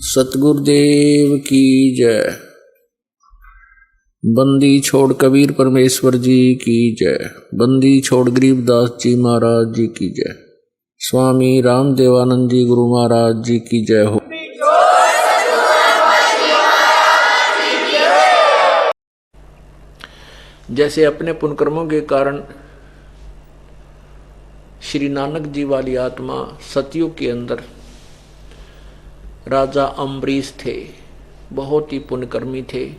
सतगुरुदेव की जय। बंदी छोड़ कबीर परमेश्वर जी की जय। बंदी छोड़ गरीबदास जी महाराज जी की जय। स्वामी रामदेवानंद जी गुरु महाराज जी की जय हो। जैसे अपने पुण्यकर्मों के कारण श्री नानक जी वाली आत्मा सतयुग के अंदर राजा अम्बरीश थे, बहुत ही पुण्यकर्मी थे,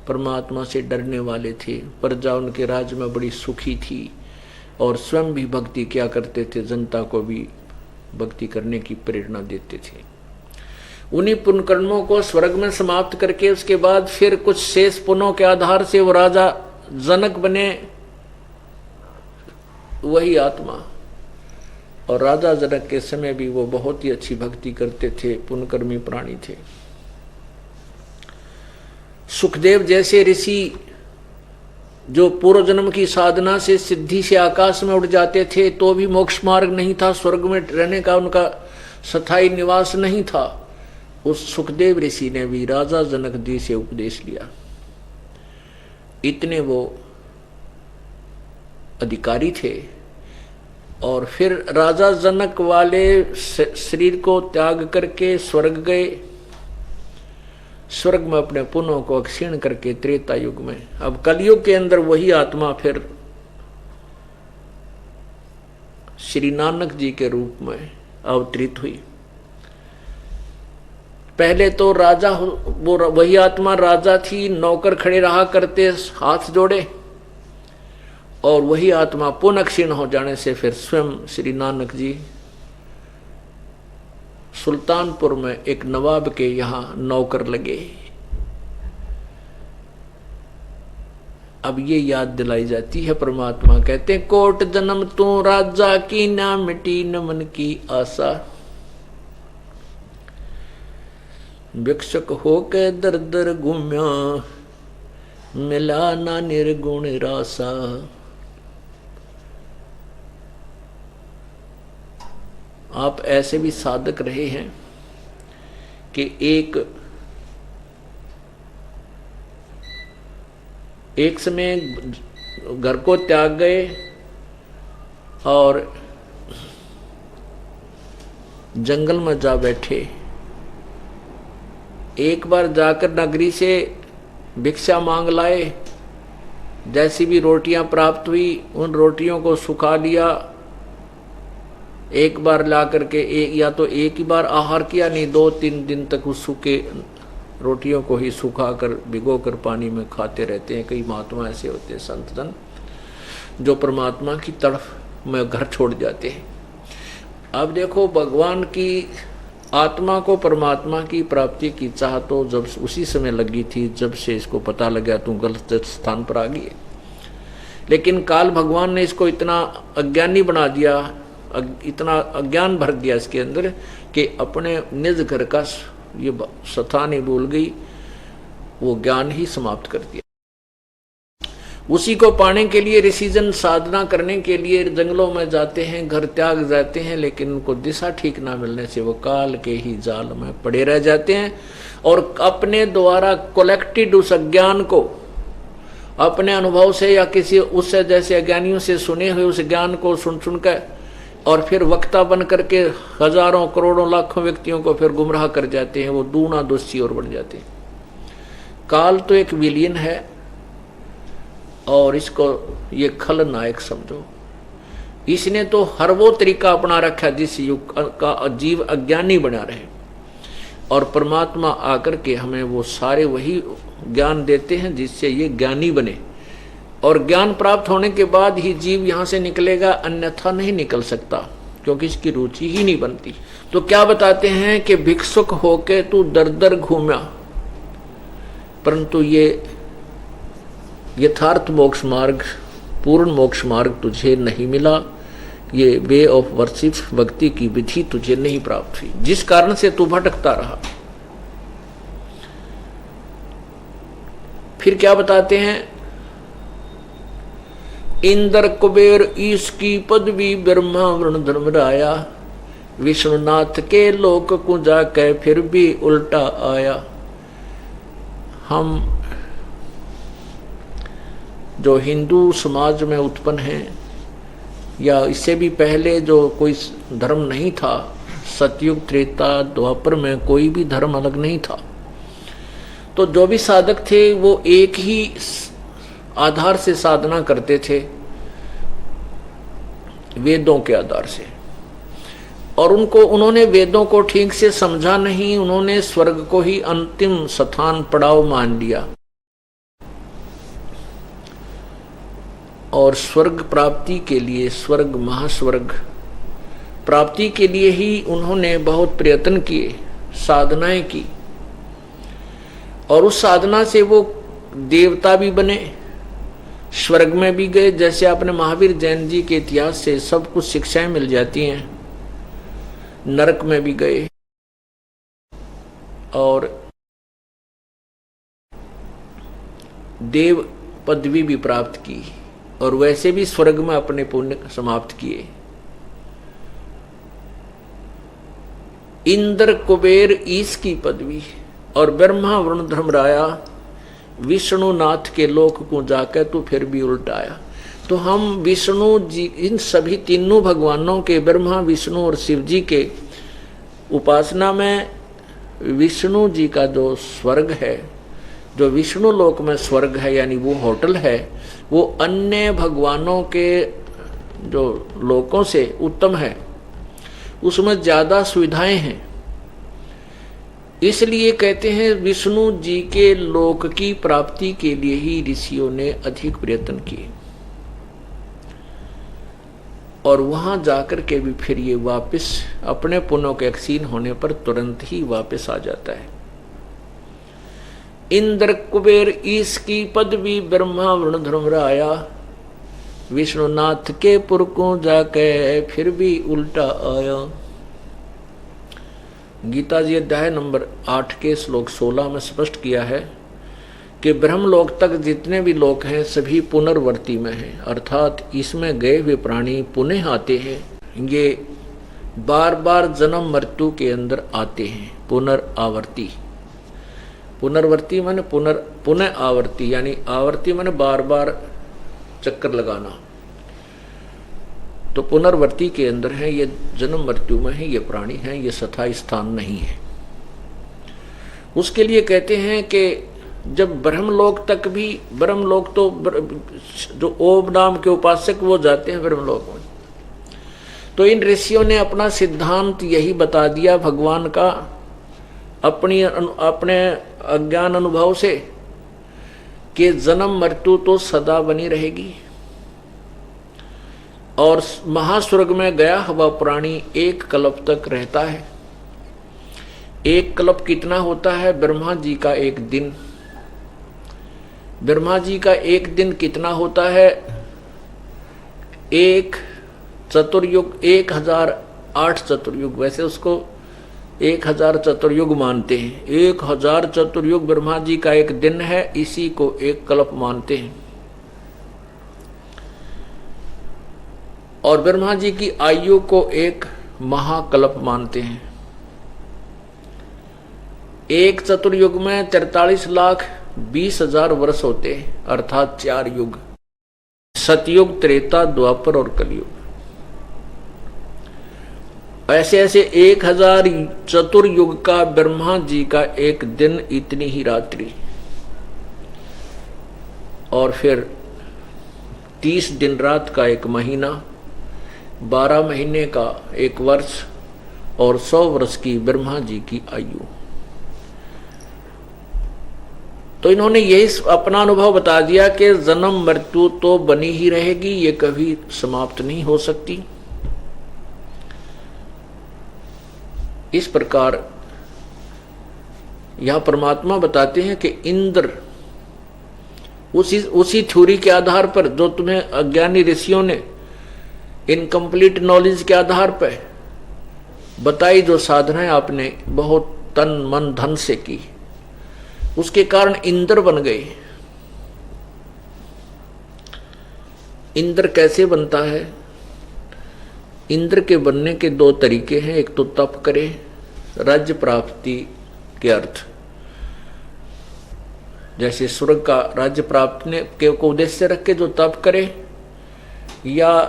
परमात्मा से डरने वाले थे, प्रजा उनके राज्य में बड़ी सुखी थी और स्वयं भी भक्ति किया करते थे, जनता को भी भक्ति करने की प्रेरणा देते थे। उन्हीं पुण्यकर्मों को स्वर्ग में समाप्त करके उसके बाद फिर कुछ शेष पुण्यों के आधार से वो राजा जनक बने, वही आत्मा। और राजा जनक के समय भी वो बहुत ही अच्छी भक्ति करते थे, पुण्यकर्मी प्राणी थे। सुखदेव जैसे ऋषि जो पूर्व जन्म की साधना से सिद्धि से आकाश में उड़ जाते थे तो भी मोक्ष मार्ग नहीं था, स्वर्ग में रहने का उनका स्थायी निवास नहीं था, उस सुखदेव ऋषि ने भी राजा जनक जी से उपदेश लिया। इतने वो अधिकारी थे। और फिर राजा जनक वाले शरीर को त्याग करके स्वर्ग गए, स्वर्ग में अपने पुण्यों को क्षीण करके त्रेता युग में, अब कलयुग के अंदर वही आत्मा फिर श्री नानक जी के रूप में अवतरित हुई। पहले तो राजा, वो वही आत्मा राजा थी, नौकर खड़े रहा करते हाथ जोड़े, और वही आत्मा पुनः क्षीण हो जाने से फिर स्वयं श्री नानक जी सुल्तानपुर में एक नवाब के यहाँ नौकर लगे। अब ये याद दिलाई जाती है, परमात्मा कहते हैं कोट जन्म तू राजा की ना मिटी न मन की आशा, भिक्षुक होके दर दर घूम्या मिला ना निर्गुण रासा। आप ऐसे भी साधक रहे हैं कि एक समय घर को त्याग गए और जंगल में जा बैठे। एक बार जाकर नगरी से भिक्षा मांग लाए, जैसी भी रोटियां प्राप्त हुई उन रोटियों को सुखा लिया। एक बार ला करके या तो एक ही बार आहार किया, नहीं 2-3 दिन तक उस सूखे रोटियों को ही सुखा कर भिगो कर पानी में खाते रहते हैं। कई महात्मा ऐसे होते हैं, संत जन, जो परमात्मा की तड़फ में घर छोड़ जाते हैं। अब देखो, भगवान की आत्मा को परमात्मा की प्राप्ति की चाह तो जब उसी समय लगी थी जब से इसको पता लगा तू गलत स्थान पर आ गई। लेकिन काल भगवान ने इसको इतना अज्ञानी बना दिया, इतना अज्ञान भर दिया इसके अंदर कि अपने निज घर का ये स्थान ही भूल गई, वो ज्ञान ही समाप्त कर दिया। उसी को पाने के लिए ऋषिजन साधना करने के लिए जंगलों में जाते हैं, घर त्याग जाते हैं, लेकिन उनको दिशा ठीक ना मिलने से वो काल के ही जाल में पड़े रह जाते हैं और अपने द्वारा कलेक्टेड उस अज्ञान को अपने अनुभव से या किसी उससे जैसे अज्ञानियों से सुने हुए उस ज्ञान को सुन सुनकर और फिर वक्ता बन करके हजारों करोड़ों लाखों व्यक्तियों को फिर गुमराह कर जाते हैं। वो दूना दोषी और बन जाते हैं। काल तो एक विलियन है और इसको ये खलनायक समझो। इसने तो हर वो तरीका अपना रखा जिस युग का जीव अज्ञानी बना रहे, और परमात्मा आकर के हमें वो सारे वही ज्ञान देते हैं जिससे ये ज्ञानी बने। और ज्ञान प्राप्त होने के बाद ही जीव यहाँ से निकलेगा, अन्यथा नहीं निकल सकता, क्योंकि इसकी रुचि ही नहीं बनती। तो क्या बताते हैं कि भिक्षुक होके तू दर दर घूम्या, परंतु ये यथार्थ मोक्ष मार्ग, पूर्ण मोक्ष मार्ग तुझे नहीं मिला। ये वे ऑफ वर्शिप, भक्ति की विधि तुझे नहीं प्राप्त हुई, जिस कारण से तू भटकता रहा। फिर क्या बताते हैं, इंद्र कुबेर ईश की पदवी ब्रह्मा वरुण धर्मराया, विष्णुनाथ के लोक को जाके फिर भी उल्टा आया। हम जो हिंदू समाज में उत्पन्न हैं, या इससे भी पहले जो कोई धर्म नहीं था, सतयुग त्रेता द्वापर में कोई भी धर्म अलग नहीं था, तो जो भी साधक थे वो एक ही आधार से साधना करते थे, वेदों के आधार से। और उन्होंने वेदों को ठीक से समझा नहीं, उन्होंने स्वर्ग को ही अंतिम स्थान पड़ाव मान लिया और स्वर्ग प्राप्ति के लिए, स्वर्ग महास्वर्ग प्राप्ति के लिए ही उन्होंने बहुत प्रयत्न किए, साधनाएं की, और उस साधना से वो देवता भी बने, स्वर्ग में भी गए। जैसे आपने महावीर जैन जी के इतिहास से सब कुछ शिक्षाएं मिल जाती हैं। नरक में भी गए और देव पदवी भी प्राप्त की, और वैसे भी स्वर्ग में अपने पुण्य समाप्त किए। इंद्र कुबेर ईश की पदवी, और ब्रह्मा वरुण धर्मराया विष्णुनाथ के लोक को जाकर तो फिर भी उल्टाया। तो हम विष्णु जी, इन सभी तीनों भगवानों के, ब्रह्मा विष्णु और शिव जी के उपासना में विष्णु जी का जो स्वर्ग है, जो विष्णु लोक में स्वर्ग है, यानी वो होटल है, वो अन्य भगवानों के जो लोकों से उत्तम है, उसमें ज्यादा सुविधाएं हैं। इसलिए कहते हैं विष्णु जी के लोक की प्राप्ति के लिए ही ऋषियों ने अधिक प्रयत्न किए, और वहां जाकर के भी फिर ये वापस अपने पुण्यों के क्षीण होने पर तुरंत ही वापस आ जाता है। इंद्र कुबेर ईश की पदवी, ब्रह्मा वरुण धर्मराया विष्णुनाथ के पुर को जाके फिर भी उल्टा आया। गीता जी अध्याय नंबर 8 के श्लोक 16 में स्पष्ट किया है कि ब्रह्मलोक तक जितने भी लोक हैं सभी पुनर्वर्ती में हैं, अर्थात इसमें गए हुए प्राणी पुनः आते हैं। ये बार बार जन्म मृत्यु के अंदर आते हैं। पुनरावर्ती, पुनर्वर्ती माने पुनः आवर्ती, यानी आवर्ती माने बार बार चक्कर लगाना। तो पुनर्वर्ती के अंदर है, ये जन्म मृत्यु में है, ये प्राणी है, ये स्थायी स्थान नहीं है। उसके लिए कहते हैं कि जब ब्रह्मलोक तक भी, ब्रह्मलोक तो जो ओम नाम के उपासक वो जाते हैं ब्रह्मलोक में, तो इन ऋषियों ने अपना सिद्धांत यही बता दिया भगवान का अपने अज्ञान अनुभव से, कि जन्म मृत्यु तो सदा बनी रहेगी, और महास्वर्ग में गया हुआ प्राणी एक कल्प तक रहता है। एक कल्प कितना होता है? ब्रह्मा जी का एक दिन। ब्रह्मा जी का एक दिन कितना होता है? एक चतुर्युग, 1008 चतुर्युग। वैसे उसको 1000 चतुर्युग मानते हैं। 1000 चतुर्युग ब्रह्मा जी का एक दिन है, इसी को एक कल्प मानते हैं। और ब्रह्मा जी की आयु को एक महाकल्प मानते हैं। एक चतुर्युग में 43,20,000 वर्ष होते हैं, अर्थात 4 युग, सतयुग, त्रेता, द्वापर और कलयुग। ऐसे ऐसे 1000 चतुर्युग का ब्रह्मा जी का एक दिन, इतनी ही रात्रि, और फिर 30 दिन रात का एक महीना, 12 महीने का एक वर्ष, और 100 वर्ष की ब्रह्मा जी की आयु। तो इन्होंने यही अपना अनुभव बता दिया कि जन्म मृत्यु तो बनी ही रहेगी, ये कभी समाप्त नहीं हो सकती। इस प्रकार यह परमात्मा बताते हैं कि इंद्र उसी थ्योरी के आधार पर जो तुम्हें अज्ञानी ऋषियों ने इनकम्प्लीट नॉलेज के आधार पर बताई, जो साधनाएं आपने बहुत तन मन धन से की, उसके कारण इंद्र बन गए। इंद्र कैसे बनता है? इंद्र के बनने के दो तरीके हैं, एक तो तप करे राज्य प्राप्ति के अर्थ, जैसे स्वर्ग का राज्य प्राप्त के को उद्देश्य रख के जो तप करे, या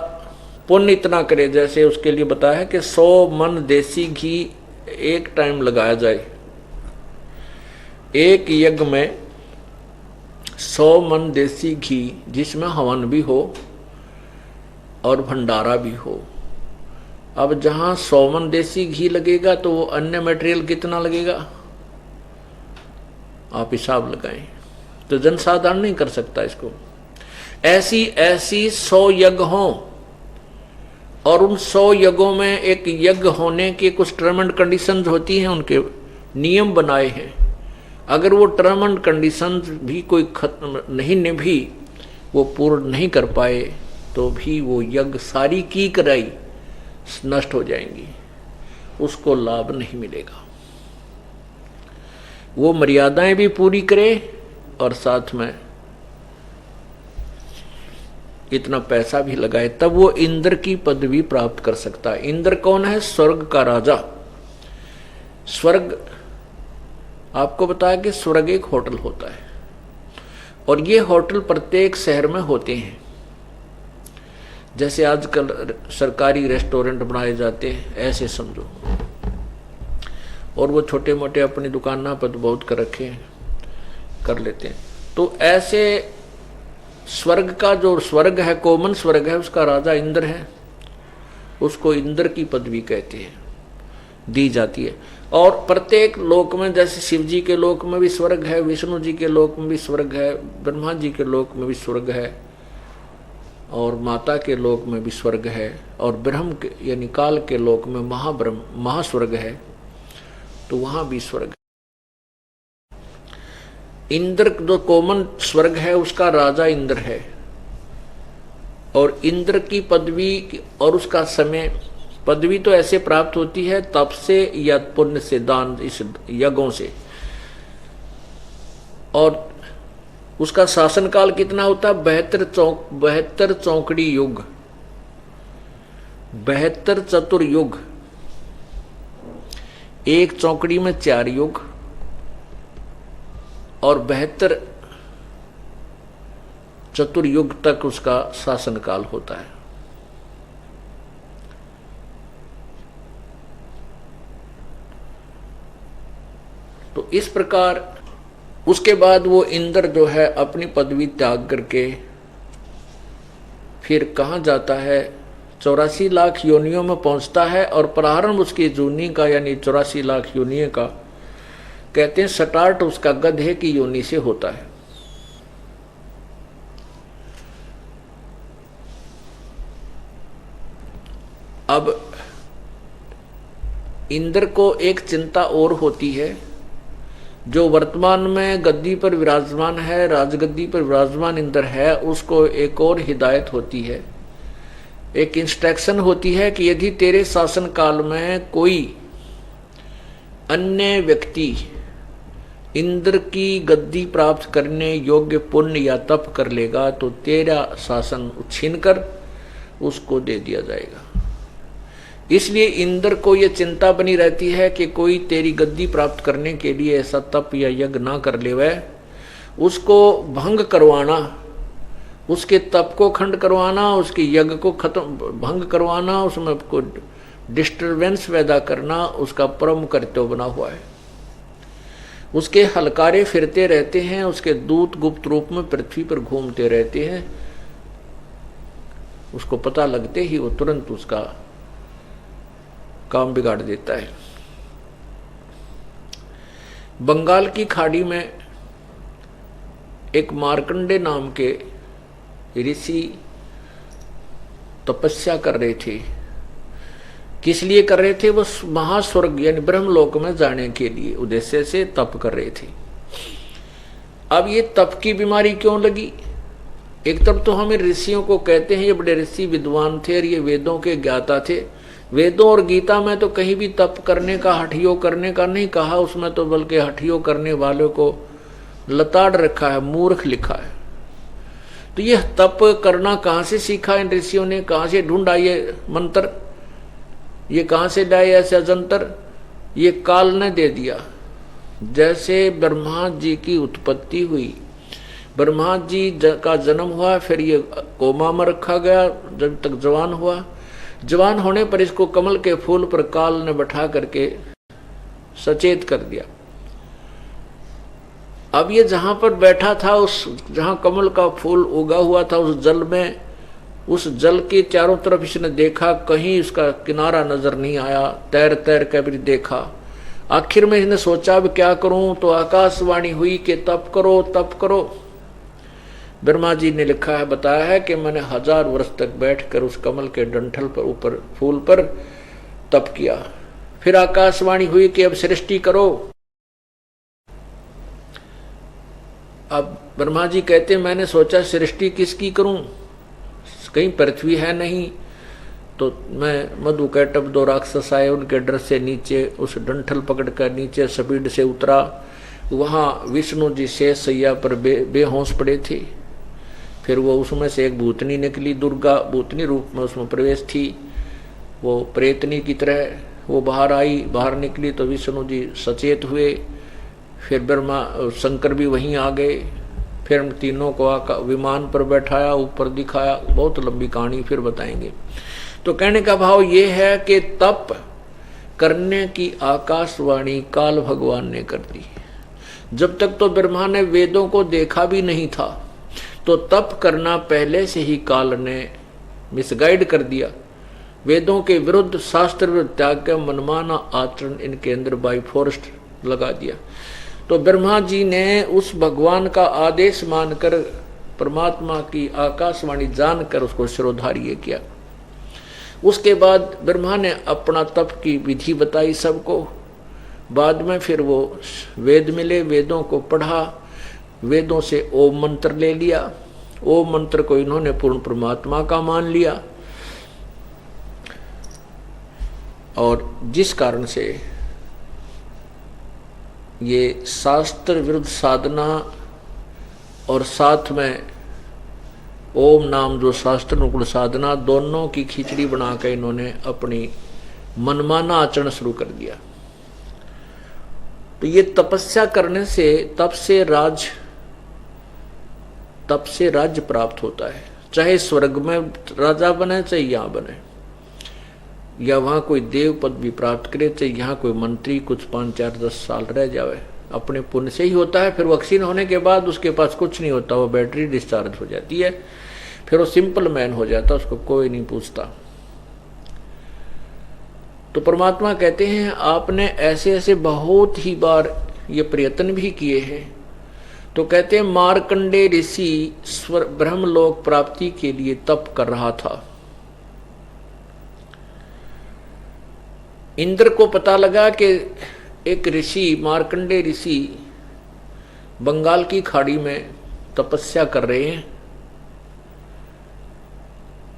पुण्य इतना करे, जैसे उसके लिए बताया है कि 100 मन देसी घी एक टाइम लगाया जाए, एक यज्ञ में 100 मन देसी घी जिसमें हवन भी हो और भंडारा भी हो। अब जहां 100 मन देसी घी लगेगा तो वो अन्य मटेरियल कितना लगेगा आप हिसाब लगाएं, तो जनसाधारण नहीं कर सकता इसको। ऐसी 100 यज्ञ हों और उन 100 यज्ञों में एक यज्ञ होने के कुछ टर्म एंड कंडीशंस होती हैं, उनके नियम बनाए हैं। अगर वो टर्म एंड कंडीशंस भी कोई खत्म नहीं निभी, वो पूर्ण नहीं कर पाए, तो भी वो यज्ञ सारी की कराई नष्ट हो जाएंगी, उसको लाभ नहीं मिलेगा। वो मर्यादाएं भी पूरी करे और साथ में इतना पैसा भी लगाए, तब वो इंद्र की पदवी प्राप्त कर सकता है। इंद्र कौन है? स्वर्ग का राजा। स्वर्ग आपको बताया कि स्वर्ग एक होटल होता है, और ये होटल प्रत्येक शहर में होते हैं। जैसे आजकल सरकारी रेस्टोरेंट बनाए जाते हैं, ऐसे समझो, और वो छोटे मोटे अपनी दुकाना पर बहुत कर रखे हैं, कर लेते हैं। तो ऐसे स्वर्ग का जो स्वर्ग है, कॉमन स्वर्ग है, उसका राजा इंद्र है, उसको इंद्र की पदवी कहते हैं, दी जाती है। और प्रत्येक लोक में, जैसे शिव जी के लोक में भी स्वर्ग है, विष्णु जी के लोक में भी स्वर्ग है, ब्रह्मा जी के लोक में भी स्वर्ग है, और माता के लोक में भी स्वर्ग है, और ब्रह्म के यानी काल के लोक में महास्वर्ग है, तो वहां भी स्वर्ग है। इंद्र जो कॉमन स्वर्ग है उसका राजा इंद्र है, और इंद्र की पदवी और उसका समय, पदवी तो ऐसे प्राप्त होती है तप से या पुण्य से, दान, इस यज्ञों से। और उसका शासन काल कितना होता है? 72 चौकड़ी युग, 72 चतुर्युग। एक चौकड़ी में 4 युग और 72 चतुर्युग तक उसका शासन काल होता है। तो इस प्रकार उसके बाद वो इंद्र जो है अपनी पदवी त्याग करके फिर कहाँ जाता है? 84 लाख योनियों में पहुंचता है, और प्रारंभ उसकी योनि का यानी 84 लाख योनियों का कहते हैं स्टार्ट उसका गधे की योनि से होता है। अब इंद्र को एक चिंता और होती है, जो वर्तमान में गद्दी पर विराजमान है, राजगद्दी पर विराजमान इंद्र है, उसको एक और हिदायत होती है, एक इंस्ट्रक्शन होती है कि यदि तेरे शासन काल में कोई अन्य व्यक्ति इंद्र की गद्दी प्राप्त करने योग्य पुण्य या तप कर लेगा तो तेरा शासन छीनकर उसको दे दिया जाएगा। इसलिए इंद्र को यह चिंता बनी रहती है कि कोई तेरी गद्दी प्राप्त करने के लिए ऐसा तप या यज्ञ ना कर ले, वह उसको भंग करवाना, उसके तप को खंड करवाना, उसके यज्ञ को खत्म भंग करवाना, उसमें को डिस्टर्बेंस पैदा करना उसका परम कर्तव्य बना हुआ है। उसके हलकारे फिरते रहते हैं, उसके दूत गुप्त रूप में पृथ्वी पर घूमते रहते हैं, उसको पता लगते ही वो तुरंत उसका काम बिगाड़ देता है। बंगाल की खाड़ी में एक मार्कंडे नाम के ऋषि तपस्या कर रहे थे। किस लिए कर रहे थे? वो महास्वर्ग यानी ब्रह्मलोक में जाने के लिए उद्देश्य से तप कर रहे थे। अब ये तप की बीमारी क्यों लगी? एक तरफ तो हमें ऋषियों को कहते हैं ये बड़े ऋषि विद्वान थे और ये वेदों के ज्ञाता थे। वेदों और गीता में तो कहीं भी तप करने का, हठयोग करने का नहीं कहा, उसमें तो बल्कि हठयोग करने वालों को लताड़ रखा है, मूर्ख लिखा है। तो यह तप करना कहाँ से सीखा इन ऋषियों ने, कहाँ से ढूंढा ये मंत्र? ये कहाँ से लाए ऐसे अजंतर? ये काल ने दे दिया। जैसे ब्रह्मा जी की उत्पत्ति हुई, ब्रह्मा जी का जन्म हुआ, फिर ये कोमा में रखा गया जब तक जवान हुआ। जवान होने पर इसको कमल के फूल पर काल ने बैठा करके सचेत कर दिया। अब ये जहां पर बैठा था, उस जहां कमल का फूल उगा हुआ था, उस जल में, उस जल के चारों तरफ इसने देखा, कहीं उसका किनारा नजर नहीं आया। तैर तैर कर भी देखा। आखिर में इसने सोचा अब क्या करूं, तो आकाशवाणी हुई कि तप करो तप करो। ब्रह्मा जी ने लिखा है, बताया है कि मैंने 1000 वर्ष तक बैठकर उस कमल के डंठल पर, ऊपर फूल पर तप किया। फिर आकाशवाणी हुई कि अब सृष्टि करो। अब ब्रह्मा जी कहते मैंने सोचा सृष्टि किसकी करूं, कहीं पृथ्वी है नहीं, तो मैं मधुकैटभ 2 राक्षस आए, उनके डर से नीचे उस डंठल पकड़कर नीचे स्पीड से उतरा। वहां विष्णु जी शेष सैया पर बेहोश पड़े थे। फिर वो उसमें से एक भूतनी निकली, दुर्गा भूतनी रूप में उसमें प्रवेश थी, वो प्रेतनी की तरह वो बाहर आई। बाहर निकली तो विष्णु जी सचेत हुए। फिर ब्रह्मा शंकर भी वहीं आ गए। फिर हम तीनों को विमान पर बैठाया, ऊपर दिखाया। बहुत लंबी कहानी फिर बताएंगे। तो कहने का भाव ये है कि तप करने की आकाशवाणी काल भगवान ने कर दी। जब तक तो ब्रह्मा ने वेदों को देखा भी नहीं था, तो तप करना पहले से ही काल ने मिसगाइड कर दिया। वेदों के विरुद्ध, शास्त्र विरुद्ध त्याग का मनमाना आचरण इनके अंदर बाई फोर्स लगा दिया। तो ब्रह्मा जी ने उस भगवान का आदेश मानकर, परमात्मा की आकाशवाणी जानकर उसको शिरोधार्य किया। उसके बाद ब्रह्मा ने अपना तप की विधि बताई सबको। बाद में फिर वो वेद मिले, वेदों को पढ़ा, वेदों से ओम मंत्र ले लिया। ओम मंत्र को इन्होंने पूर्ण परमात्मा का मान लिया, और जिस कारण से ये शास्त्र विरुद्ध साधना और साथ में ओम नाम जो शास्त्र अनुकूल साधना, दोनों की खिचड़ी बनाकर इन्होंने अपनी मनमाना आचरण शुरू कर दिया। तो ये तपस्या करने से, तप से राज्य प्राप्त होता है। चाहे स्वर्ग में राजा बने, चाहे यहां बने, या वहां कोई देव पद भी प्राप्त करे, चाहे यहाँ कोई मंत्री कुछ 5, 4, 10 साल रह जावे, अपने पुण्य से ही होता है। फिर वैक्सीन होने के बाद उसके पास कुछ नहीं होता, वो बैटरी डिस्चार्ज हो जाती है, फिर वो सिंपल मैन हो जाता, उसको कोई नहीं पूछता। तो परमात्मा कहते हैं आपने ऐसे ऐसे बहुत ही बार ये प्रयत्न भी किए हैं। तो कहते हैं मार्कंडे ऋषि ब्रह्मलोक प्राप्ति के लिए तप कर रहा था। इंद्र को पता लगा कि एक ऋषि, मार्कंडे ऋषि बंगाल की खाड़ी में तपस्या कर रहे हैं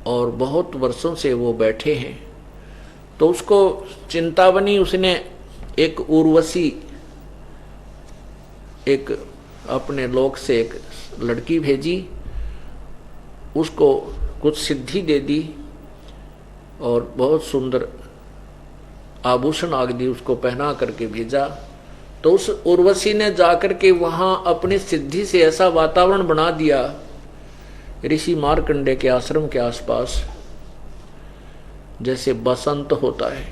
और बहुत वर्षों से वो बैठे हैं। तो उसको चिंता बनी, उसने एक उर्वशी, एक अपने लोक से एक लड़की भेजी, उसको कुछ सिद्धि दे दी और बहुत सुंदर आभूषण आदि उसको पहना करके भेजा। तो उस उर्वशी ने जाकर के वहां अपनी सिद्धि से ऐसा वातावरण बना दिया ऋषि मार्कंडे के आश्रम के आसपास, जैसे बसंत होता है,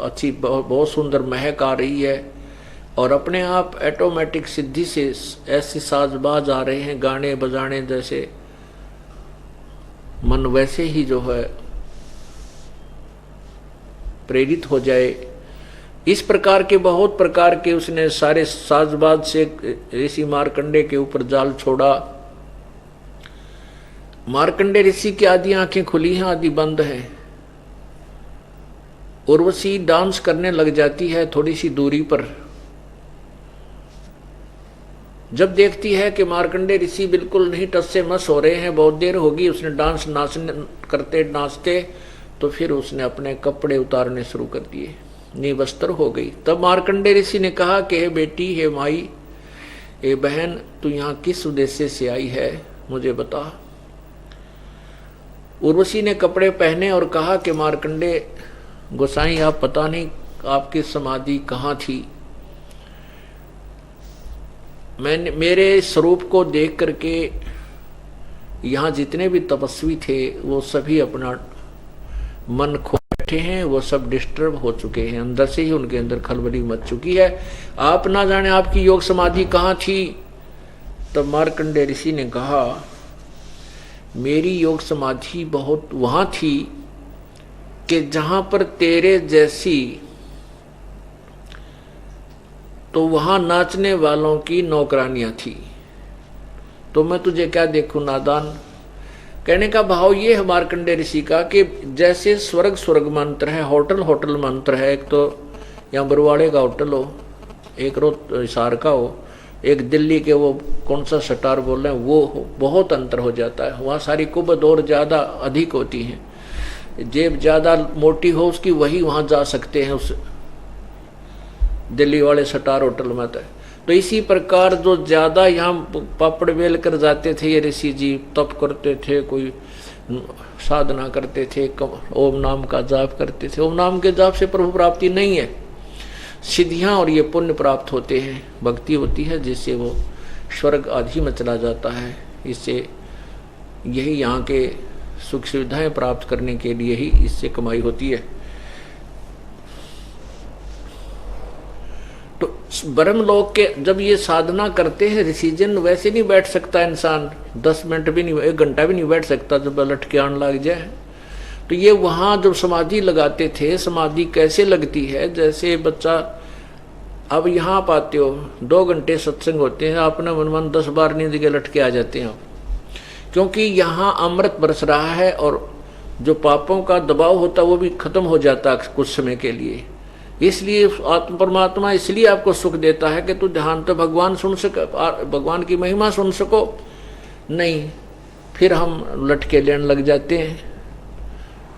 अच्छी बहुत सुंदर महक आ रही है, और अपने आप ऑटोमेटिक सिद्धि से ऐसे साजबाज आ रहे हैं, गाने बजाने जैसे, मन वैसे ही जो है प्रेरित हो जाए। इस प्रकार के बहुत प्रकार के उसने सारे साजबाज से ऋषि मार्कंडे के ऊपर जाल छोड़ा। मार्कंडे ऋषि की आधी आंखें खुली हैं, आधी बंद हैं। उर्वशी डांस करने लग जाती है थोड़ी सी दूरी पर। जब देखती है कि मार्कंडे ऋषि बिल्कुल नहीं टस से मस हो रहे हैं, बहुत देर होगी उसने डांस नाचते, तो फिर उसने अपने कपड़े उतारने शुरू कर दिए, निवस्त्र हो गई। तब मार्कंडे ऋषि ने कहा कि हे बेटी, हे माई, हे बहन, तू यहाँ किस उद्देश्य से आई है, मुझे बता। उर्वशी ने कपड़े पहने और कहा कि मार्कंडे, गोसाई आप पता नहीं आपकी समाधि कहाँ थी। मैंने मेरे स्वरूप को देख करके यहाँ जितने भी तपस्वी थे वो सभी अपना मन खो बैठे हैं, वो सब डिस्टर्ब हो चुके हैं, अंदर से ही उनके अंदर खलबली मच चुकी है। आप ना जाने आपकी योग समाधि कहाँ थी। तब मार्कंडेय ऋषि ने कहा मेरी योग समाधि बहुत वहां थी कि जहां पर तेरे जैसी, तो वहां नाचने वालों की नौकरानियां थी। तो मैं तुझे क्या देखूं नादान। कहने का भाव ये है मार्कंडेय ऋषि का कि जैसे स्वर्ग स्वर्ग मंत्र है, होटल होटल मंत्र है, एक तो यहाँ बरवाड़े का होटल हो, एक हिसार का हो, एक दिल्ली के वो कौन सा सटार बोल रहे हैं वो हो, बहुत अंतर हो जाता है। वहाँ सारी कुबद और ज़्यादा अधिक होती हैं, जेब ज़्यादा मोटी हो उसकी वही वहाँ जा सकते हैं उस दिल्ली वाले सटार होटल में। तो इसी प्रकार जो ज़्यादा यहाँ पापड़ बेल कर जाते थे ये ऋषि जी, तप करते थे, कोई साधना करते थे, ओम नाम का जाप करते थे। ओम नाम के जाप से प्रभु प्राप्ति नहीं है, सिद्धियाँ और ये पुण्य प्राप्त होते हैं, भक्ति होती है जिससे वो स्वर्ग आदि में चला जाता है। इससे यही यहाँ के सुख सुविधाएं प्राप्त करने के लिए ही इससे कमाई होती है। तो ब्रह्मलोक के जब ये साधना करते हैं ऋषिजन, वैसे नहीं बैठ सकता इंसान, 10 मिनट भी नहीं, 1 घंटा भी नहीं बैठ सकता जब लटके आने लग जाए। तो ये वहाँ जब समाधि लगाते थे, समाधि कैसे लगती है, जैसे बच्चा अब यहाँ आप आते हो 2 घंटे सत्संग होते हैं, आपने मन 10 बार नींद के लटके आ जाते हैं आप, क्योंकि यहाँ अमृत बरस रहा है और जो पापों का दबाव होता है वो भी खत्म हो जाता है कुछ समय के लिए। इसलिए आत्म परमात्मा इसलिए आपको सुख देता है कि तू ध्यान तो भगवान सुन सके, भगवान की महिमा सुन सको। नहीं, फिर हम लटके लेने लग जाते हैं।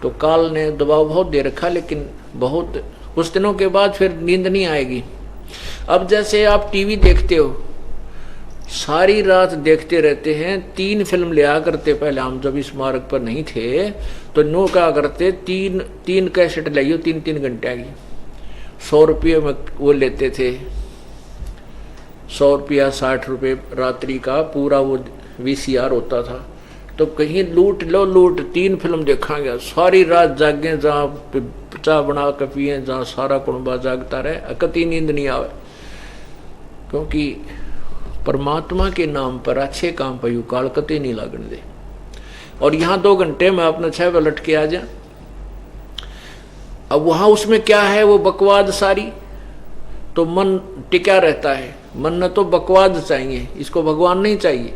तो काल ने दबाव बहुत दे रखा, लेकिन बहुत कुछ दिनों के बाद फिर नींद नहीं आएगी। अब जैसे आप टीवी देखते हो, सारी रात देखते रहते हैं। 3 फिल्म लिया करते पहले, हम जब इस मार्ग पर नहीं थे तो नो क्या करते, 3 कैसेट लाइयो 3-3 घंटे की, 100 रुपये में वो लेते थे, 100 रुपया 60 रुपये रात्रि का पूरा वो VCR होता था। तो कहीं लूट लो लूट, 3 फिल्म देखा गया, सारी रात जागे, जहाँ चाय बना के पिए, जहाँ सारा कुंबा जागता रहे, कति नींद नहीं आवे। क्योंकि परमात्मा के नाम पर अच्छे काम पर काल कति नहीं लागने दे। और यहाँ 2 घंटे में अपना 6 बजे लटके आ जा। अब वहाँ उसमें क्या है, वो बकवाद सारी, तो मन टिका रहता है। मन न तो बकवाद चाहिए, इसको भगवान नहीं चाहिए,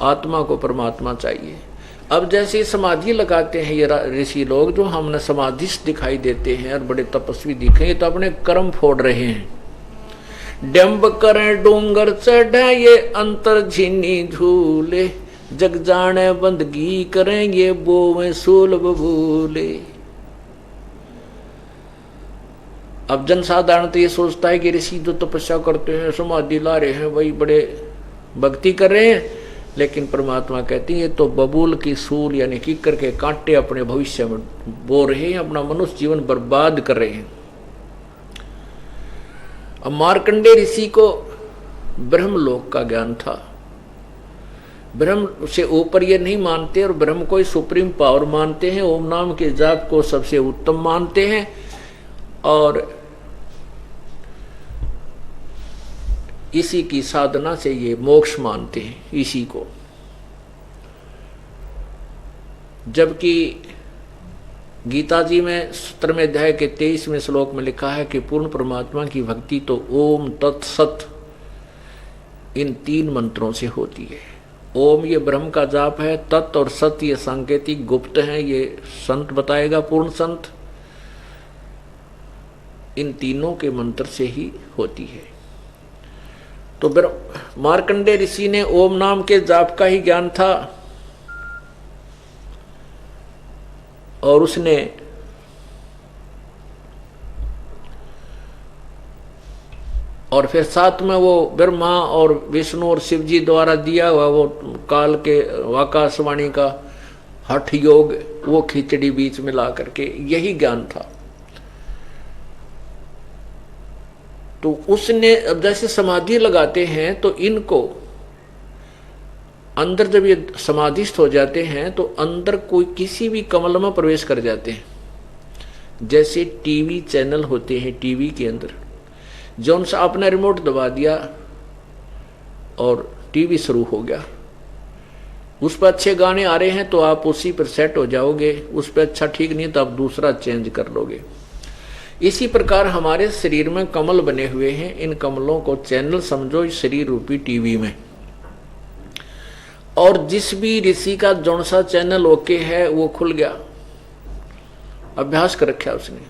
आत्मा को परमात्मा चाहिए। अब जैसे समाधि लगाते हैं ये ऋषि लोग, जो हमने समाधिस्थ दिखाई देते हैं और बड़े तपस्वी दिखे, तो अपने कर्म फोड़ रहे हैं। डंब करें डूंगर चढ़े ये अंतर झीनी झूले, जग जाने बंदगी करें ये बोवे सूल बबूले। अब जनसाधारण तो ये सोचता है कि ऋषि जो तपस्या करते हैं, समाधि ला रहे हैं, वही बड़े भक्ति कर रहे हैं, लेकिन परमात्मा कहती है ये तो बबूल की सूल यानी कीकर के कांटे अपने भविष्य में बो रहे हैं, अपना मनुष्य जीवन बर्बाद कर रहे हैं। अब मार्कंडेय ऋषि को ब्रह्मलोक का ज्ञान था, ब्रह्म से ऊपर ये नहीं मानते और ब्रह्म को ही सुप्रीम पावर मानते हैं, ओम नाम के जाप को सबसे उत्तम मानते हैं और इसी की साधना से ये मोक्ष मानते हैं इसी को। जबकि गीता जी में 17वें अध्याय के 23वें श्लोक में लिखा है कि पूर्ण परमात्मा की भक्ति तो ओम तत्सत इन 3 मंत्रों से होती है। ओम ये ब्रह्म का जाप है, तत् और सत ये सांकेतिक गुप्त हैं, ये संत बताएगा, पूर्ण संत। इन तीनों के मंत्र से ही होती है। तो मार्कंडेय ऋषि ने ओम नाम के जाप का ही ज्ञान था और उसने और फिर साथ में वो ब्रह्मा और विष्णु और शिव जी द्वारा दिया हुआ वो काल के आकाशवाणी का हठ योग, वो खिचड़ी बीच में ला करके, यही ज्ञान था। तो उसने अब जैसे समाधि लगाते हैं तो इनको अंदर जब ये समाधिस्थ हो जाते हैं तो अंदर कोई किसी भी कमल में प्रवेश कर जाते हैं। जैसे टीवी चैनल होते हैं, टीवी के अंदर जो उनसे अपना रिमोट दबा दिया और टीवी शुरू हो गया, उस पर अच्छे गाने आ रहे हैं तो आप उसी पर सेट हो जाओगे, उस पर अच्छा ठीक नहीं तो आप दूसरा चेंज कर लोगे। इसी प्रकार हमारे शरीर में कमल बने हुए हैं, इन कमलों को चैनल समझो इस शरीर रूपी टीवी में। और जिस भी ऋषि का जौन सा चैनल ओके है वो खुल गया, अभ्यास कर रखा उसने,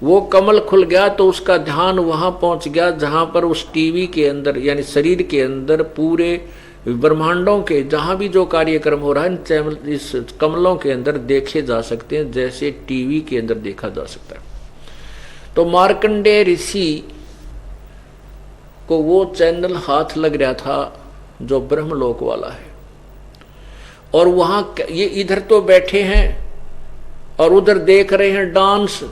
वो कमल खुल गया तो उसका ध्यान वहां पहुंच गया जहां पर उस टीवी के अंदर यानी शरीर के अंदर पूरे ब्रह्मांडों के जहां भी जो कार्यक्रम हो रहा है इस कमलों के अंदर देखे जा सकते हैं, जैसे टीवी के अंदर देखा जा सकता है। तो मार्कंडेय ऋषि को वो चैनल हाथ लग रहा था जो ब्रह्मलोक वाला है, और वहां ये इधर तो बैठे हैं और उधर देख रहे हैं डांस।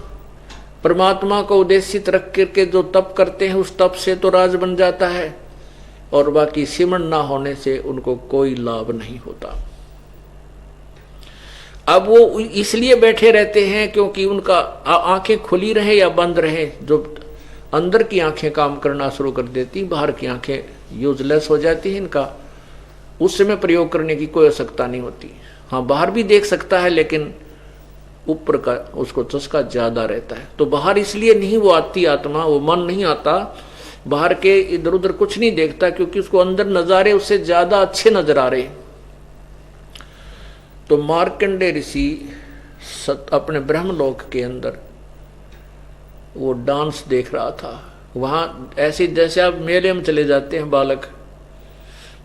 परमात्मा को उद्देशित रख करके जो तप करते हैं उस तप से तो राज बन जाता है, और बाकी सिमरण ना होने से उनको कोई लाभ नहीं होता। अब वो इसलिए बैठे रहते हैं क्योंकि उनका आंखें खुली रहे या बंद रहे, जो अंदर की आंखें काम करना शुरू कर देती, बाहर की आंखें यूजलेस हो जाती हैं, इनका उस समय प्रयोग करने की कोई आवश्यकता नहीं होती। हाँ, बाहर भी देख सकता है लेकिन ऊपर का उसको चस्का ज्यादा रहता है। तो बाहर इसलिए नहीं वो आती आत्मा, वो मन नहीं आता बाहर के, इधर उधर कुछ नहीं देखता क्योंकि उसको अंदर नजारे उससे ज्यादा अच्छे नजर आ रहे। तो मार्कंडेय ऋषि अपने ब्रह्मलोक के अंदर वो डांस देख रहा था। वहां ऐसे जैसे आप मेले में चले जाते हैं बालक,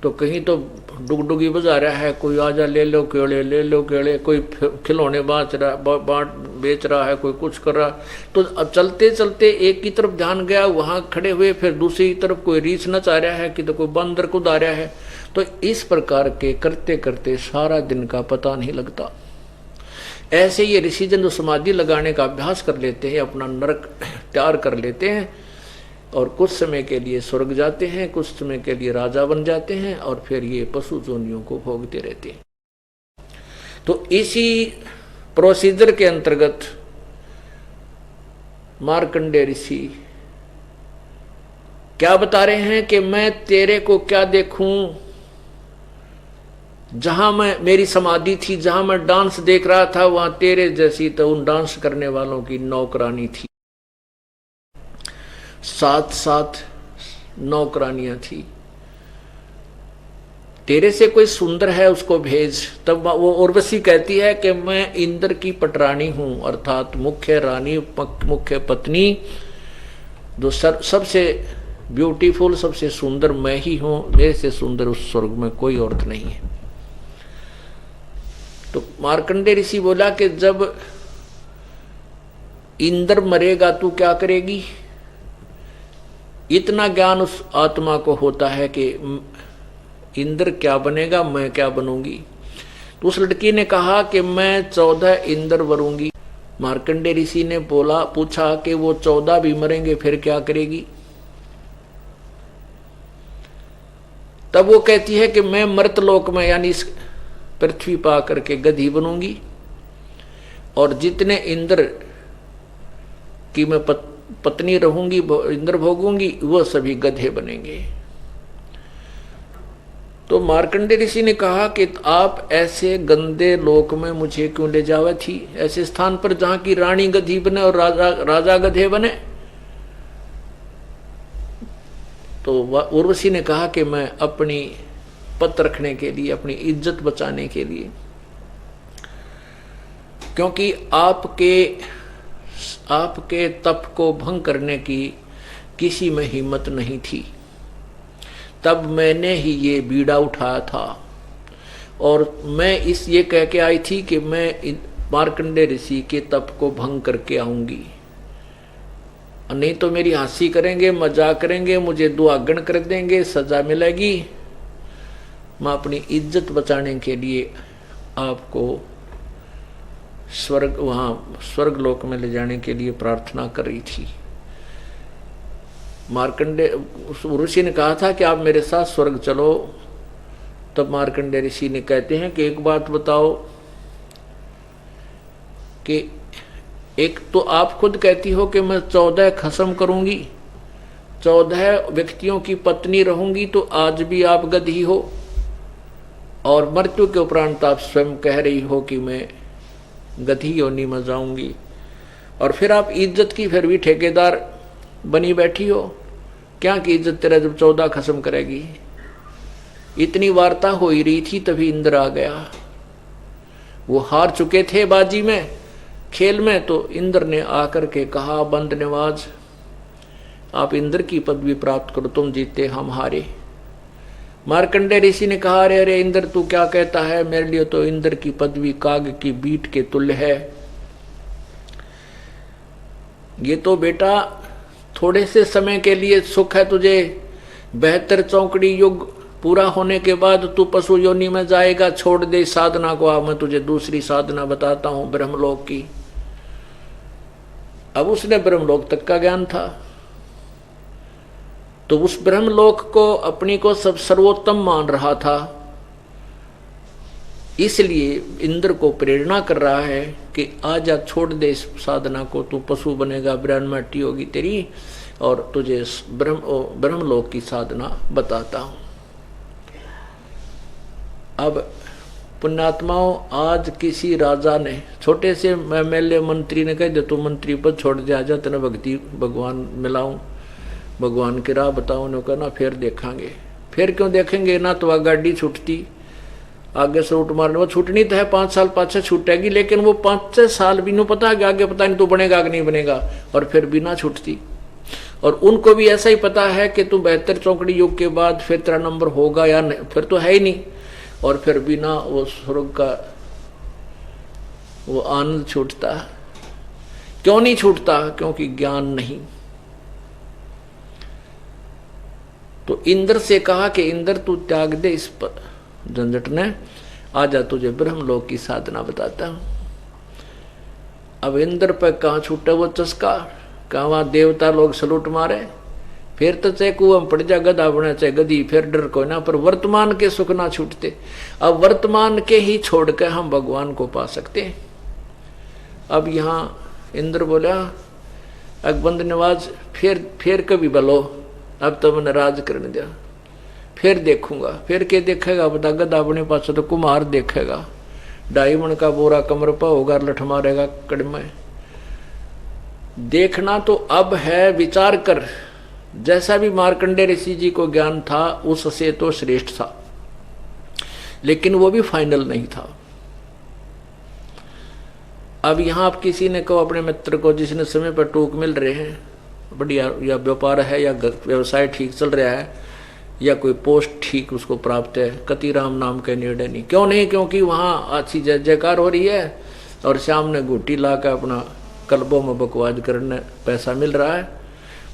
तो कहीं तो डुगडुगी बजा रहा है, कोई आजा ले लो केले ले लो केले, कोई खिलौने बेच रहा है, कोई कुछ कर रहा। तो चलते चलते एक की तरफ ध्यान गया, वहां खड़े हुए, फिर दूसरी तरफ कोई रीछ नचा रहा है कि तो कोई बंदर कूद आ रहा है। तो इस प्रकार के करते करते सारा दिन का पता नहीं लगता। ऐसे ये ऋषिजन जो समाधि लगाने का अभ्यास कर लेते हैं, अपना नरक तैयार कर लेते हैं और कुछ समय के लिए स्वर्ग जाते हैं, कुछ समय के लिए राजा बन जाते हैं और फिर ये पशु जोनियों को भोगते रहते हैं। तो इसी प्रोसीजर के अंतर्गत मार्कंडेय ऋषि क्या बता रहे हैं कि मैं तेरे को क्या देखूं, जहां मैं मेरी समाधि थी, जहां मैं डांस देख रहा था, वहां तेरे जैसी तो उन डांस करने वालों की नौकरानी थी, 7 नौकरानियां थी। तेरे से कोई सुंदर है उसको भेज। तब वो उर्वशी कहती है कि मैं इंद्र की पटरानी हूं, अर्थात मुख्य रानी, मुख्य पत्नी, जो सबसे ब्यूटीफुल, सबसे सुंदर मैं ही हूं, मेरे से सुंदर उस स्वर्ग में कोई औरत नहीं है। तो मार्कंडेय ऋषि बोला कि जब इंद्र मरेगा तू क्या करेगी। इतना ज्ञान उस आत्मा को होता है कि इंद्र क्या बनेगा, मैं क्या बनूंगी। तो उस लड़की ने कहा कि मैं 14 इंद्र बनूंगी। मार्कंडेय ऋषि ने पूछा कि वो 14 भी मरेंगे फिर क्या करेगी। तब वो कहती है कि मैं मर्तलोक में यानी इस पृथ्वी पा करके गधी बनूंगी, और जितने इंद्र की मैं पत्नी रहूंगी, इंद्र भोगूंगी, वो सभी गधे बनेंगे। तो मार्कंडेय ऋषि ने कहा कि आप ऐसे गंदे लोक में मुझे क्यों ले जावे थी, ऐसे स्थान पर जहां की रानी गधी बने और राजा गधे बने। तो उर्वशी ने कहा कि मैं अपनी पत रखने के लिए, अपनी इज्जत बचाने के लिए, क्योंकि आपके तप को भंग करने की किसी में हिम्मत नहीं थी, तब मैंने ही ये बीड़ा उठाया था। और मैं ये कह के आई थी कि मैं मार्कंडेय ऋषि के तप को भंग करके आऊंगी, नहीं तो मेरी हंसी करेंगे, मजाक करेंगे, मुझे दुआगन कर देंगे, सजा मिलेगी। मैं अपनी इज्जत बचाने के लिए आपको स्वर्ग लोक में ले जाने के लिए प्रार्थना कर रही थी। मार्कंडे उस ऋषि ने कहा था कि आप मेरे साथ स्वर्ग चलो। तब मार्कंडे ऋषि ने कहते हैं कि एक बात बताओ कि एक तो आप खुद कहती हो कि मैं 14 खत्म करूंगी, 14 व्यक्तियों की पत्नी रहूंगी, तो आज भी आप गधी हो, और मृत्यु के उपरांत आप स्वयं कह रही हो कि मैं गधी योनि में जाऊंगी, और फिर आप इज्जत की फिर भी ठेकेदार बनी बैठी हो। क्या की इज्जत तेरा जब 14 खत्म करेगी। इतनी वार्ता हो ही रही थी तभी इंद्र आ गया। वो हार चुके थे बाजी में, खेल में, तो इंद्र ने आकर के कहा, बंद नवाज आप इंद्र की पदवी प्राप्त करो, तुम जीते हम हारे। मार्कंडे ऋषि ने कहा, अरे अरे इंद्र तू क्या कहता है, मेरे लिए तो इंद्र की पदवी काग की बीट के तुल्य है। ये तो बेटा थोड़े से समय के लिए सुख है तुझे, 72 चौकड़ी युग पूरा होने के बाद तू पशु योनि में जाएगा। छोड़ दे साधना को, मैं तुझे दूसरी साधना बताता हूं ब्रह्मलोक की। अब उसने ब्रह्मलोक तक का ज्ञान था, तो उस ब्रह्मलोक को अपनी को सब सर्वोत्तम मान रहा था, इसलिए इंद्र को प्रेरणा कर रहा है कि आजा छोड़ दे इस साधना को, तू पशु बनेगा, ब्रह्म मट्टी होगी तेरी, और तुझे ब्रह्मलोक की साधना बताता हूं। अब पुण्यात्माओं, आज किसी राजा ने, छोटे से एमएलए मंत्री ने कह दे तू मंत्री पद छोड़ दे, आजा तेना भक्ति भगवान मिलाऊं, भगवान की राह बताऊं, ने कहना फिर देखेंगे। फिर क्यों देखेंगे ना, तो वह गाड़ी छूटती आगे से रूट मारने, वो छूटनी तो है 5 साल पाछे छूटेगी, लेकिन वो 5-6 साल भी नहीं पता कि आगे पता नहीं तू बनेगा कि नहीं बनेगा, और फिर भी ना छूटती। और उनको भी ऐसा ही पता है कि तू 72 चौकड़ी युग के बाद फिर तेरा नंबर होगा या नहीं, फिर तो है ही नहीं, और फिर बिना वो स्वर्ग का वो आनंद छूटता। क्यों नहीं छूटता? क्योंकि ज्ञान नहीं। तो इंद्र से कहा कि इंद्र तू त्याग दे इस झंझट ने, आजा तुझे ब्रह्मलोक की साधना बताता हूं। अब इंद्र पे कहां छूटे वो चस्का, कहां वहां देवता लोग सलूट मारे, फिर तो चाहे कुआं पड़ जा गधा बने चाहे गधी, फिर डर को ना, पर वर्तमान के सुख ना छूटते। अब वर्तमान के ही छोड़ के हम भगवान को पा सकते हैं। अब यहां इंद्र बोला, अकबंद नवाज फिर कभी बोलो, अब तो मैंने राज करने दिया, फिर देखूंगा। फिर के देखेगा बता, गधा बने पास तो कुम्हार देखेगा, 2.5 मन का बोरा कमर पर होगा, लठ मारेगा कड़मे। देखना तो अब है, विचार कर। जैसा भी मार्कंडे ऋषि जी को ज्ञान था उससे तो श्रेष्ठ था, लेकिन वो भी फाइनल नहीं था। अब यहां आप किसी ने कहो अपने मित्र को जिसने समय पर टूक मिल रहे हैं, बढ़िया, या व्यापार है या व्यवसाय ठीक चल रहा है या कोई पोस्ट ठीक उसको प्राप्त है, कतिराम नाम के निर्णय नहीं। क्यों नहीं? क्योंकि वहां अच्छी जय जयकार हो रही है और श्याम ने घुट्टी ला कर अपना कल्बों में बकवाद करने पैसा मिल रहा है।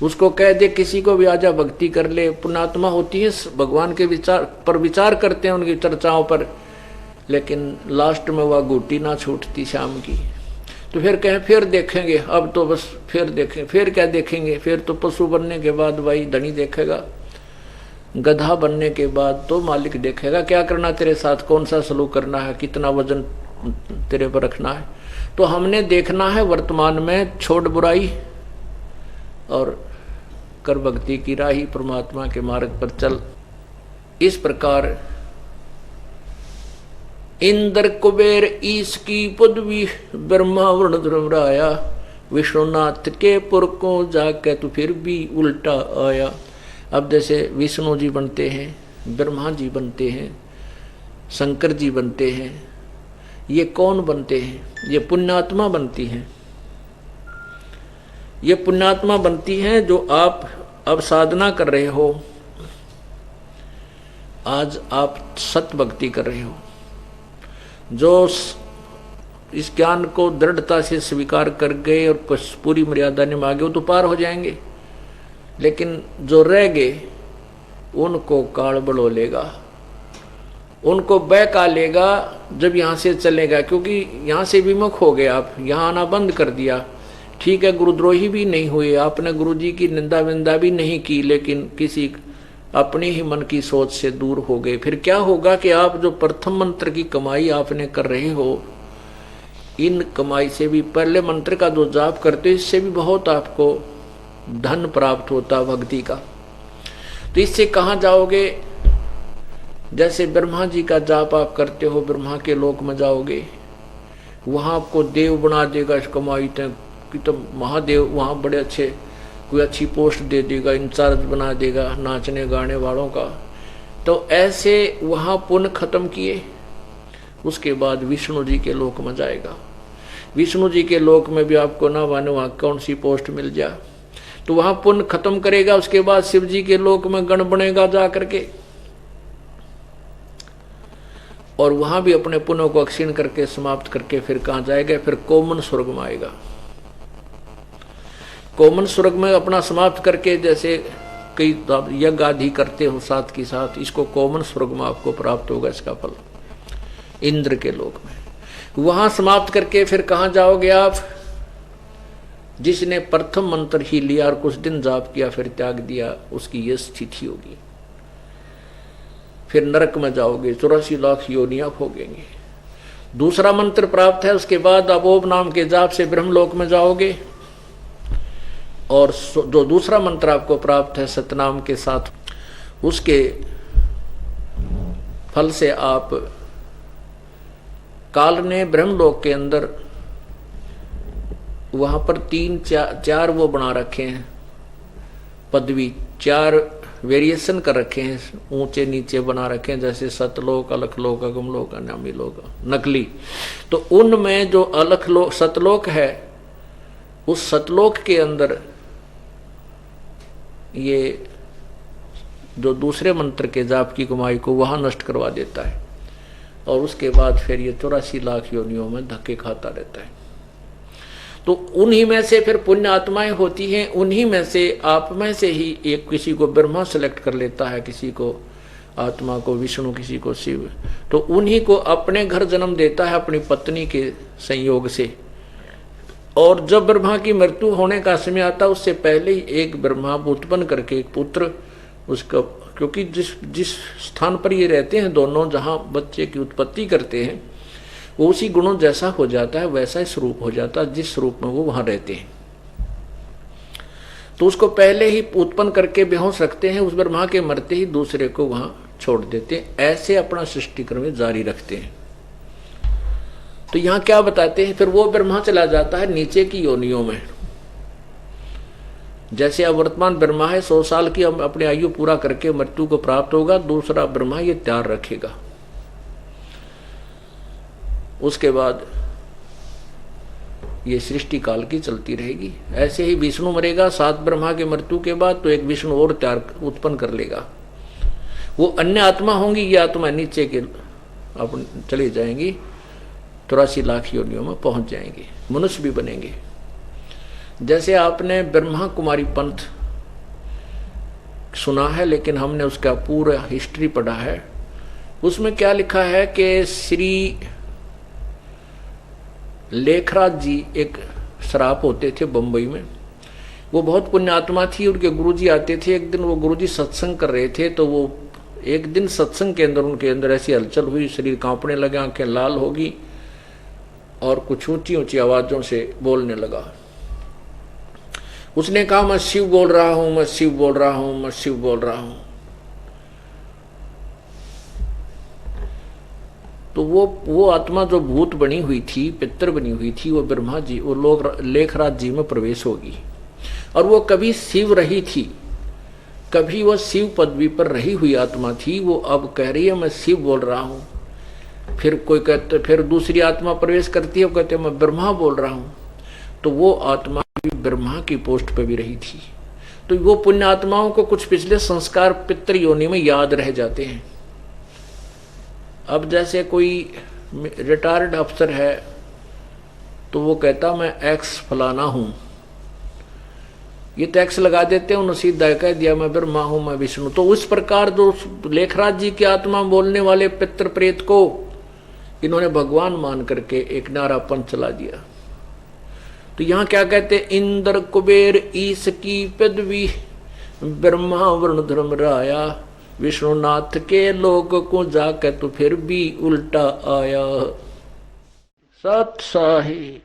उसको कह दे किसी को भी आजा भक्ति कर ले, पुण्यात्मा होती है, भगवान के विचार पर विचार करते हैं उनकी चर्चाओं पर, लेकिन लास्ट में वह घुट्टी ना छूटती श्याम की। तो फिर कहें फिर देखेंगे, अब तो बस फिर देखें, फिर क्या देखेंगे? फिर तो पशु बनने के बाद भाई धनी देखेगा, गधा बनने के बाद तो मालिक देखेगा क्या करना तेरे साथ, कौन सा सलूक करना है, कितना वजन तेरे पर रखना है। तो हमने देखना है वर्तमान में, छोड़ बुराई और कर भक्ति की राही, परमात्मा के मार्ग पर चल। इस प्रकार इंद्र कुबेर ईश की पदवी ब्रह्मा वर्ण धर्मराया, विष्णुनाथ के पुर को जाके तो फिर भी उल्टा आया। अब जैसे विष्णु जी बनते हैं, ब्रह्मा जी बनते हैं, शंकर जी बनते हैं, ये कौन बनते हैं? ये पुण्यात्मा बनती हैं। ये पुण्यात्मा बनती हैं जो आप अब साधना कर रहे हो, आज आप सत भक्ति कर रहे हो, जो इस ज्ञान को दृढ़ता से स्वीकार कर गए और पूरी मर्यादा निभागे वो तो पार हो जाएंगे, लेकिन जो रह गए उनको काल बढ़ो लेगा, उनको बहका लेगा जब यहाँ से चलेगा। क्योंकि यहाँ से विमुख हो गए आप, यहाँ आना बंद कर दिया, ठीक है, गुरुद्रोही भी नहीं हुए, आपने गुरु जी की निंदा विंदा भी नहीं की, लेकिन किसी अपने ही मन की सोच से दूर हो गए। फिर क्या होगा कि आप जो प्रथम मंत्र की कमाई आपने कर रहे हो, इन कमाई से भी, पहले मंत्र का जो जाप करते हो इससे भी बहुत आपको धन प्राप्त होता भक्ति का। तो इससे कहाँ जाओगे? जैसे ब्रह्मा जी का जाप आप करते हो, ब्रह्मा के लोक में जाओगे, वहां आपको देव बना देगा इस कमाई कि तो महादेव वहां बड़े अच्छे कोई अच्छी पोस्ट दे देगा, इंचार्ज बना देगा नाचने गाने वालों का। तो ऐसे वहां पुण्य खत्म किए, उसके बाद विष्णु जी के लोक में जाएगा। विष्णु जी के लोक में भी आपको ना मानो वहां कौन सी पोस्ट मिल जाए, तो वहां पुण्य खत्म करेगा। उसके बाद शिव जी के लोक में गण बनेगा जा करके, और वहां भी अपने पुण्यों को अक्षीण करके समाप्त करके फिर कहां जाएगा? फिर कोमन स्वर्ग में आएगा। कोमन स्वर्ग में अपना समाप्त करके, जैसे कई यज्ञ आदि करते हो साथ की साथ, इसको कोमन स्वर्ग में आपको प्राप्त होगा इसका फल, इंद्र के लोक में। वहां समाप्त करके फिर कहां जाओगे आप? जिसने प्रथम मंत्र ही लिया और कुछ दिन जाप किया फिर त्याग दिया, उसकी यह स्थिति होगी। फिर नरक में जाओगे, 84 लाख योनियां भोगेंगे। दूसरा मंत्र प्राप्त है, उसके बाद आप ओम नाम के जाप से ब्रह्मलोक में जाओगे, और जो दूसरा मंत्र आपको प्राप्त है सतनाम के साथ, उसके फल से आप काल ने ब्रह्मलोक के अंदर वहां पर 3-4 वो बना रखे हैं पदवी, 4 वेरिएशन कर रखे हैं, ऊंचे नीचे बना रखे हैं, जैसे सतलोक, अलखलोक, अगमलोक, अनामी लोक, नकली। तो उनमें जो अलखलोक सतलोक है, उस सतलोक के अंदर ये जो दूसरे मंत्र के जाप की कमाई को वहां नष्ट करवा देता है, और उसके बाद फिर ये 84 लाख योनियों में धक्के खाता रहता है। तो उन्हीं में से फिर पुण्य आत्माएं होती हैं, उन्हीं में से आप में से ही एक, किसी को ब्रह्मा सेलेक्ट कर लेता है, किसी को आत्मा को विष्णु, किसी को शिव, तो उन्हीं को अपने घर जन्म देता है अपनी पत्नी के संयोग से। और जब ब्रह्मा की मृत्यु होने का समय आता है, उससे पहले ही एक ब्रह्मा उत्पन्न करके एक पुत्र उसका, क्योंकि जिस स्थान पर ये रहते हैं दोनों, जहाँ बच्चे की उत्पत्ति करते हैं, वो उसी गुणों जैसा हो जाता है, वैसा ही स्वरूप हो जाता है जिस रूप में वो वहां रहते हैं। तो उसको पहले ही उत्पन्न करके बेहोश रखते हैं, उस ब्रह्मा के मरते ही दूसरे को वहां छोड़ देते हैं। ऐसे अपना सृष्टि क्रम जारी रखते हैं। तो यहां क्या बताते हैं? फिर वो ब्रह्मा चला जाता है नीचे की योनियों में। जैसे अब वर्तमान ब्रह्मा है, 100 साल की अपनी आयु पूरा करके मृत्यु को प्राप्त होगा, दूसरा ब्रह्मा ये तैयार रखेगा। उसके बाद ये सृष्टि काल की चलती रहेगी। ऐसे ही विष्णु मरेगा 7 ब्रह्मा के मृत्यु के बाद, तो एक विष्णु और तैयार उत्पन्न कर लेगा। वो अन्य आत्मा होंगी, ये आत्मा नीचे के अपन चली जाएंगी, 83 लाख योनियों में पहुंच जाएंगे, मनुष्य भी बनेंगे। जैसे आपने ब्रह्मा कुमारी पंथ सुना है, लेकिन हमने उसका पूरा हिस्ट्री पढ़ा है। उसमें क्या लिखा है कि श्री लेखराज जी एक शराब होते थे बंबई में, वो बहुत पुण्य आत्मा थी। उनके गुरुजी आते थे। एक दिन वो गुरुजी सत्संग कर रहे थे, तो वो एक दिन सत्संग के अंदर उनके अंदर ऐसी हलचल हुई, शरीर कांपने लगे, आंखें लाल होगी, और कुछ ऊंची ऊंची आवाजों से बोलने लगा। उसने कहा, मैं शिव बोल रहा हूं, मैं शिव बोल रहा हूं, मैं शिव बोल रहा हूं। तो वो आत्मा जो भूत बनी हुई थी, पितर बनी हुई थी, वो ब्रह्मा जी, वो लोग लेखराज जी में प्रवेश होगी। और वो कभी शिव रही थी, कभी वो शिव पदवी पर रही हुई आत्मा थी। वो अब कह रही है मैं शिव बोल रहा हूं। फिर कोई कहते, फिर दूसरी आत्मा प्रवेश करती है, वो कहते मैं ब्रह्मा बोल रहा हूं। तो वो आत्मा भी ब्रह्मा की पोस्ट पर भी रही थी। तो वो पुण्य आत्माओं को कुछ पिछले संस्कार पितृ योनि में याद रह जाते हैं। अब जैसे कोई रिटायर्ड अफसर है, तो वो कहता मैं एक्स फलाना हूं, ये टैक्स लगा देते हैं, उन्होंने सीधा कह दिया मैं ब्रह्मा हूं, मैं विष्णु। तो उस प्रकार जो लेखराज जी की आत्मा बोलने वाले पितृ प्रेत को इन्होंने भगवान मान करके एक नारापन चला दिया। तो यहाँ क्या कहते, इंद्र कुबेर ईश की पदवी, ब्रह्मा वरुण धर्म राया, विष्णुनाथ के लोक को जाके तो फिर भी उल्टा आया। सत साही।